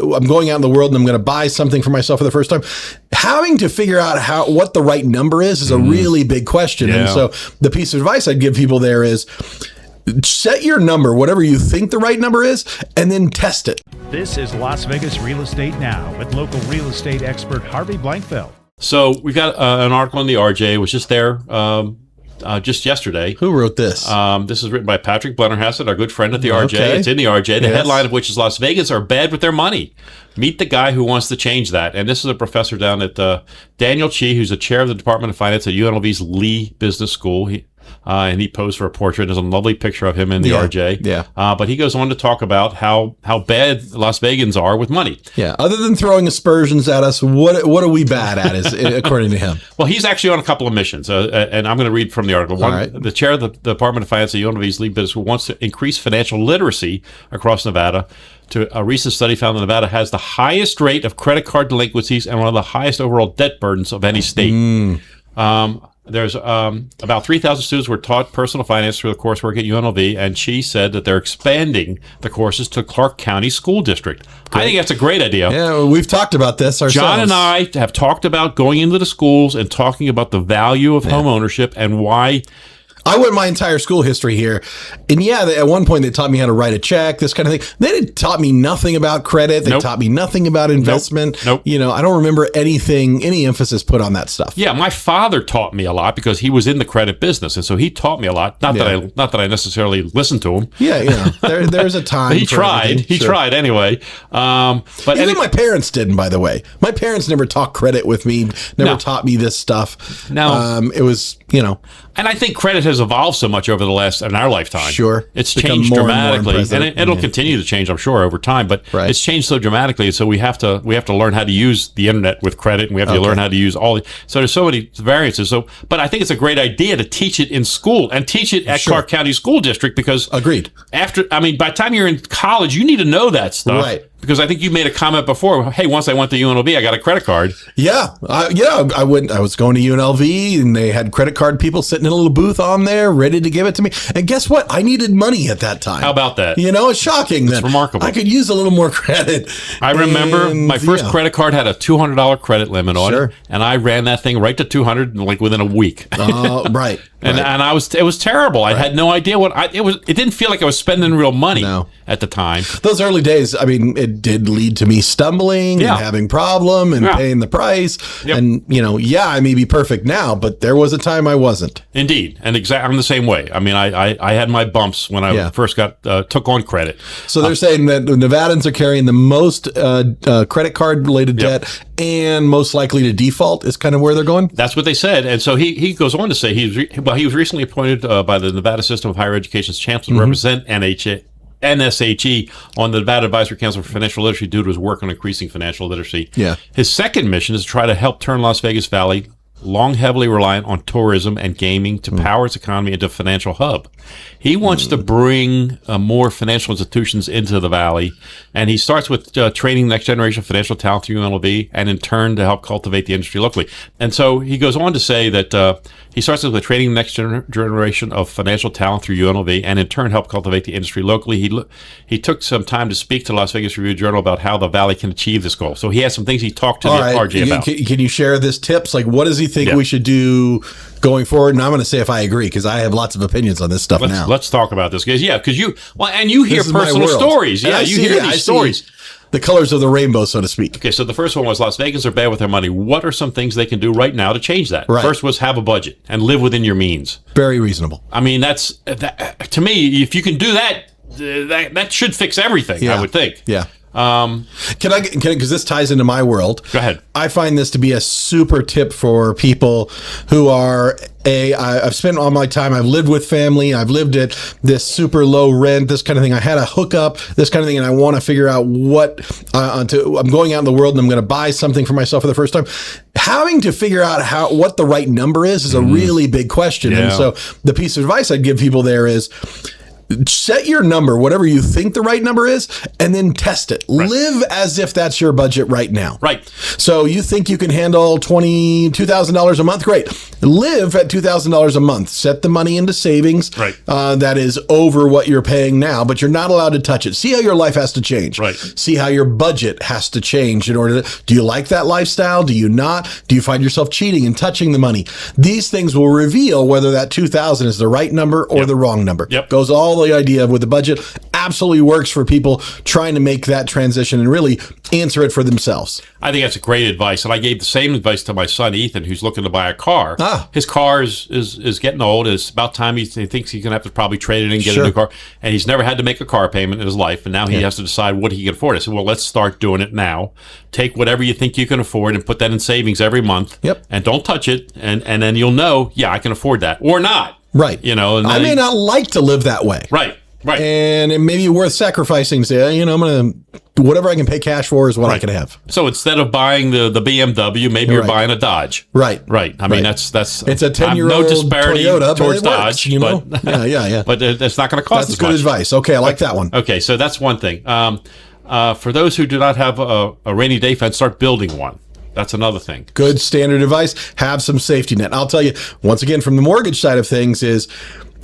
I'm going out in the world and I'm going to buy something for myself for the first time. Having to figure out what the right number is a really big question. Yeah. And so the piece of advice I'd give people there is set your number, whatever you think the right number is, and then test it. This is Las Vegas Real Estate Now with local real estate expert Harvey Blankfeld. So we've got an article in the RJ. It was just there just yesterday. Who wrote this? This is written by Patrick Blennerhassett, our good friend at the RJ. Okay. It's in the RJ. The Yes. headline of which is Las Vegas are bad with their money. Meet the guy who wants to change that. And this is a professor down at Daniel Chi, who's the chair of the Department of Finance at UNLV's Lee Business School. And he posed for a portrait. There's a lovely picture of him in the RJ. Yeah. But he goes on to talk about how bad Las Vegans are with money. Yeah. Other than throwing aspersions at us, what are we bad at, according to him? Well, he's actually on a couple of missions, and I'm going to read from the article. One, right. The chair of the Department of Finance at UNLV's Lee Business School wants to increase financial literacy across Nevada. A recent study found that Nevada has the highest rate of credit card delinquencies and one of the highest overall debt burdens of any state. There's about 3,000 students were taught personal finance through the coursework at UNLV, and she said that they're expanding the courses to Clark County School District. Great. I think that's a great idea. Yeah, we've talked about this ourselves. John and I have talked about going into the schools and talking about the value of home ownership and why. I went my entire school history here. And at one point they taught me how to write a check, this kind of thing. They taught me nothing about credit. They taught me nothing about investment. Nope. I don't remember any emphasis put on that stuff. Yeah, my father taught me a lot because he was in the credit business. And so he taught me a lot. Not that I necessarily listened to him. Yeah, there's a time. He tried. He tried anyway. But even my parents didn't, by the way. My parents never talked credit with me, never taught me this stuff. No. It was, And I think credit has evolved so much over in our lifetime. Sure. It's Become changed more and more dramatically. And it'll continue to change, I'm sure, over time. But it's changed so dramatically. So we have to learn how to use the internet with credit, and we have to learn how to use so there's so many variances. But I think it's a great idea to teach it in school and teach it at Clark County School District because agreed. By the time you're in college, you need to know that stuff. Right. Because I think you made a comment before. Hey, once I went to UNLV, I got a credit card. Yeah, I was going to UNLV, and they had credit card people sitting in a little booth on there, ready to give it to me. And guess what? I needed money at that time. How about that? It's shocking. It's remarkable. I could use a little more credit. I remember my first credit card had a $200 credit limit on it, and I ran that thing right to $200 within a week. Right. And it was terrible. I had no idea it didn't feel like I was spending real money at the time. Those early days, it did lead to me stumbling and having problem and paying the price. Yep. And, I may be perfect now, but there was a time I wasn't. Indeed. And I'm the same way. I had my bumps when I first took on credit. So they're saying that Nevadans are carrying the most credit card related debt and most likely to default is kind of where they're going. That's what they said. And so he goes on to say he was recently appointed by the Nevada System of Higher Education's chancellor to represent NSHE on the Nevada Advisory Council for Financial Literacy due to his work on increasing financial literacy. Yeah. His second mission is to try to help turn Las Vegas Valley, long heavily reliant on tourism and gaming, to power its economy into a financial hub. He wants to bring more financial institutions into the valley, and he starts with training the next generation of financial talent through UNLV, and in turn to help cultivate the industry locally. And so he goes on to say that he starts with training the next generation of financial talent through UNLV, and in turn help cultivate the industry locally. He took some time to speak to Las Vegas Review-Journal about how the valley can achieve this goal. So he has some things he talked to the RJ about. Can you share this tips? Like, what does he think we should do going forward? And I'm going to say if I agree, because I have lots of opinions on this stuff now. Let's talk about this, guys. Yeah, because you hear personal stories. Yeah, you hear these stories. The colors of the rainbow, so to speak. Okay, so the first one was Las Vegans are bad with their money. What are some things they can do right now to change that? Right. First was have a budget and live within your means. Very reasonable. That's to me, if you can do that, that should fix everything, I would think. Yeah. Can I, because this ties into my world. Go ahead. I find this to be a super tip for people who are I've spent all my time, I've lived with family, I've lived at this super low rent, this kind of thing. I had a hookup, this kind of thing, and I want to figure out I'm going out in the world and I'm going to buy something for myself for the first time. Having to figure out what the right number is a really big question. Yeah. And so the piece of advice I'd give people there is, set your number, whatever you think the right number is, and then test it. Right. Live as if that's your budget right now. Right. So you think you can handle $2,000 a month? Great. Live at $2,000 a month. Set the money into savings. Right. That is over what you're paying now, but you're not allowed to touch it. See how your life has to change. Right. See how your budget has to change in order to, do you like that lifestyle? Do you not? Do you find yourself cheating and touching the money? These things will reveal whether that 2,000 is the right number or the wrong number. Yep. Goes all the idea with the budget. Absolutely works for people trying to make that transition and really answer it for themselves. I think that's a great advice. And I gave the same advice to my son, Ethan, who's looking to buy a car. His car is getting old. It's about time he thinks he's going to have to probably trade it in and get a new car. And he's never had to make a car payment in his life. And now he has to decide what he can afford. I said, well, let's start doing it now. Take whatever you think you can afford and put that in savings every month. Yep. And don't touch it. And then you'll know, yeah, I can afford that or not. Right. You know, and I may not like to live that way. Right. Right. And it may be worth sacrificing. Say, I'm going to, whatever I can pay cash for is what I can have. So instead of buying the BMW, maybe you're buying a Dodge. Right. Right. I mean, that's it's a 10-year-old no disparity Toyota towards but it Dodge, works, you know. but Yeah. But it's not going to cost That's as good much. advice. Okay, I like that one. Okay, so that's one thing. For those who do not have a rainy day fund, start building one. That's another thing. Good standard advice. Have some safety net. I'll tell you, once again, from the mortgage side of things is,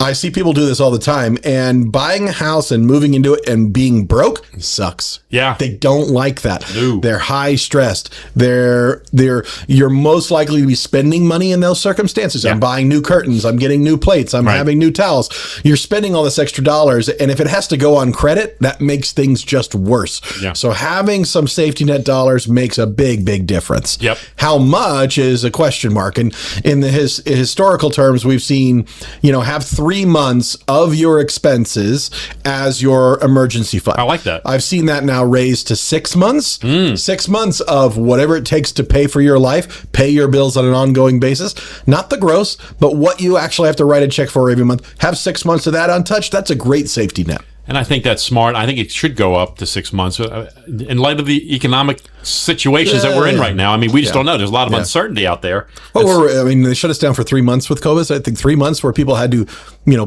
I see people do this all the time, and buying a house and moving into it and being broke sucks. Yeah. They don't like that. No. They're high stressed. You're most likely to be spending money in those circumstances. Yeah. I'm buying new curtains. I'm getting new plates. I'm having new towels. You're spending all this extra dollars. And if it has to go on credit, that makes things just worse. Yeah. So having some safety net dollars makes a big, big difference. Yep. How much is a question mark. And in the historical terms, we've seen, have 3 months of your expenses as your emergency fund. I like that. I've seen that now raised to 6 months. 6 months of whatever it takes to pay for your life, pay your bills on an ongoing basis. Not the gross, but what you actually have to write a check for every month. Have 6 months of that untouched. That's a great safety net. And I think that's smart. I think it should go up to 6 months in light of the economic situations that we're in right now. I mean, we just don't know. There's a lot of uncertainty out there. Well, they shut us down for 3 months with COVID. I think 3 months where people had to,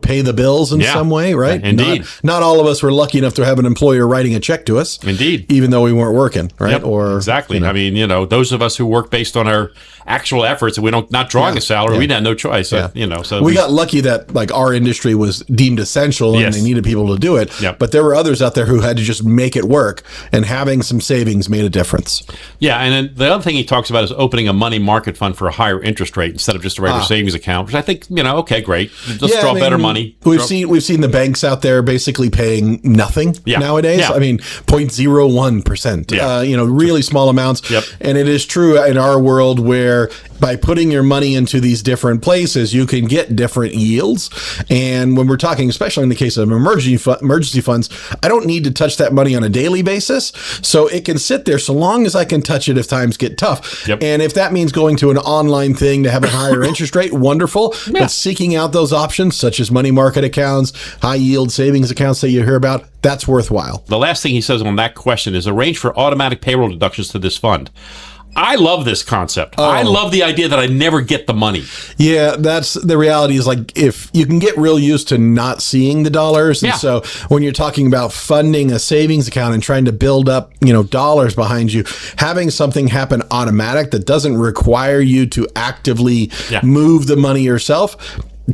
pay the bills in some way, right? Indeed. Not all of us were lucky enough to have an employer writing a check to us. Indeed. Even though we weren't working, right? Yep, Or exactly. I mean, those of us who work based on our actual efforts and we don't not drawing a salary, we had no choice. So we got lucky that like our industry was deemed essential and they needed people to do it. Yep. But there were others out there who had to just make it work, and having some savings made a difference. Yeah, and then the other thing he talks about is opening a money market fund for a higher interest rate instead of just a regular savings account, which I think, okay, great. Let's draw better money. We've seen the banks out there basically paying nothing nowadays. Yeah. I mean, 0.01%. Yeah. Really small amounts. Yep. And it is true in our world where by putting your money into these different places, you can get different yields. And when we're talking, especially in the case of emergency funds, I don't need to touch that money on a daily basis. So it can sit there so long as I can touch it if times get tough. Yep. And if that means going to an online thing to have a higher interest rate, wonderful. Yeah. But seeking out those options, such as money market accounts, high yield savings accounts that you hear about, that's worthwhile. The last thing he says on that question is arrange for automatic payroll deductions to this fund. I love this concept. I love the idea that I never get the money. Yeah, that's the reality is like if you can get real used to not seeing the dollars. And so when you're talking about funding a savings account and trying to build up, dollars behind you, having something happen automatic that doesn't require you to actively move the money yourself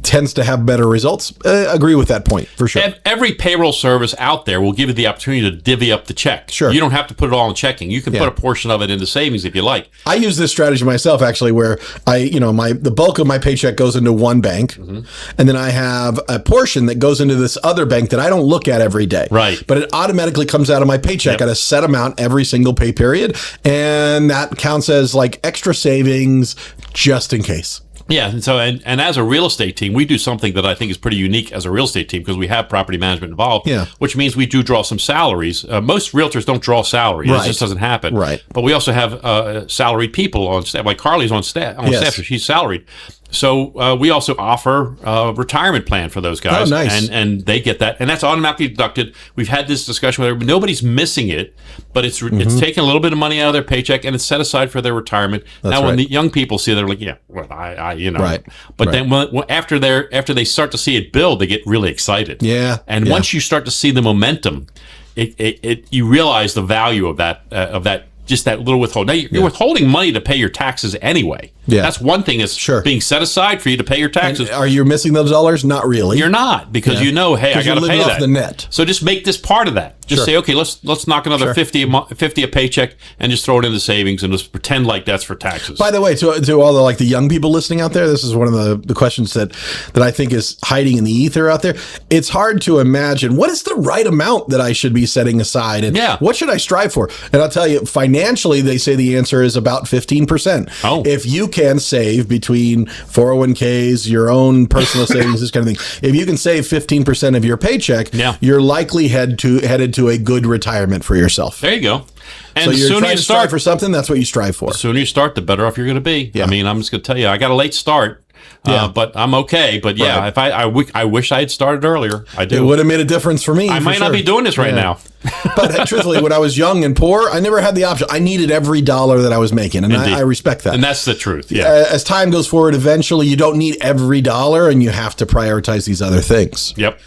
tends to have better results. Agree with that point for sure. Every payroll service out there will give you the opportunity to divvy up the check. Sure. You don't have to put it all in checking. You can put a portion of it into savings if you like. I use this strategy myself actually, where the bulk of my paycheck goes into one bank, and then I have a portion that goes into this other bank that I don't look at every day. Right. But it automatically comes out of my paycheck at a set amount every single pay period, and that counts as like extra savings just in case. Yeah, and so and as a real estate team, we do something that I think is pretty unique as a real estate team because we have property management involved. Yeah. Which means we do draw some salaries. Most realtors don't draw salaries; it just doesn't happen. Right. But we also have salaried people on staff. Like Carly's on staff. So she's salaried, So we also offer a retirement plan for those guys. Oh, nice. And they get that. And that's automatically deducted. We've had this discussion with everybody. Nobody's missing it, but it's taking a little bit of money out of their paycheck and it's set aside for their retirement. Now, when the young people see it, they're like, yeah, well, I you know. Right. But then after they start to see it build, they get really excited. Yeah. And once you start to see the momentum, you realize the value of that. Just that little withhold. Now, you're withholding money to pay your taxes anyway. Yeah. That's one thing is being set aside for you to pay your taxes. And are you missing those dollars? Not really. You're not, because you know, hey, I got to pay that. Off the net. So just make this part of that. Just say, okay, let's knock another 50 a paycheck and just throw it into savings and just pretend like that's for taxes. By the way, to all the young people listening out there, this is one of the questions that I think is hiding in the ether out there. It's hard to imagine what is the right amount that I should be setting aside, and what should I strive for? And I'll tell you, financially, they say the answer is about 15%. Oh. If you can save between 401ks, your own personal savings, this kind of thing, if you can save 15% of your paycheck, you're likely headed to a good retirement for yourself. There you go. And so you're sooner trying you to start strive for something, that's what you strive for. The sooner you start, the better off you're going to be. Yeah. I mean, I'm just going to tell you, I got a late start. But I'm okay. But if I wish I had started earlier. I do. It would have made a difference for me. I might not be doing this right now. But truthfully, when I was young and poor, I never had the option. I needed every dollar that I was making, and I respect that. And that's the truth. Yeah. As time goes forward, eventually you don't need every dollar, and you have to prioritize these other things. Yep.